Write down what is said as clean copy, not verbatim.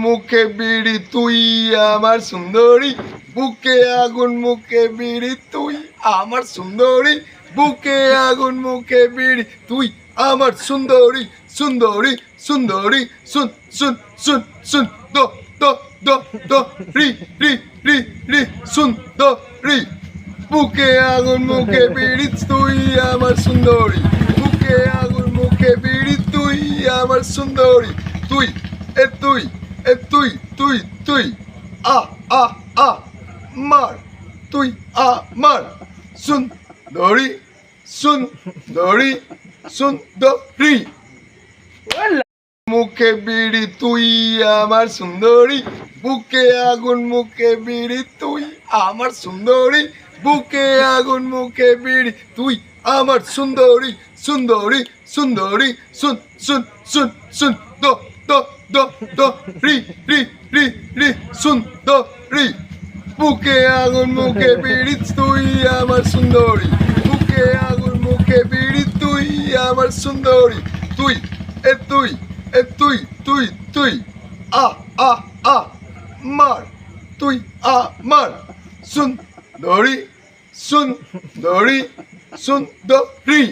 মুখে বিড়ি তুই আমার সুন্দরী, বুকে আগুন মুখে বিড়ি তুই আমার সুন্দরী, বুকে আগুন মুখে বিড়ি তুই আমার সুন্দরী, সুন্দরী সুন্দরী, শুন শুন শুন শুন, দো দো দো দো, রি রি রি রি, সুন্দরী, বুকে আগুন মুখে বিড়ি তুই আমার সুন্দরী, বুকে আগুন মুখে বিড়ি তুই আমার সুন্দরী, তুই তুই তুই তুই তুই আ আ আ মার, তুই আমার সুন্দরী, সুন্দরী সুন্দরী, মুখে বিড়ি তুই আমার সুন্দরী, বুকে আগুন মুখে বিড়ি তুই আমার সুন্দরী, বুকে আগুন মুখে বিড়ি তুই আমার সুন্দরী, সুন্দরী সুন্দরী, শুন শুন শুন শুন, দো দো দো দো, রি রি রি রি, সুন্দরী, বুকে আগুন মুখে বিড়ি তুই আমার সুন্দরী, বুকে আগুন মুখে বিড়ি তুই আমার সুন্দরী, তুই তুই তুই তুই তুই আ আ আ মার, তুই আমার সুন্দরী, সুন্দরী সুন্দরী।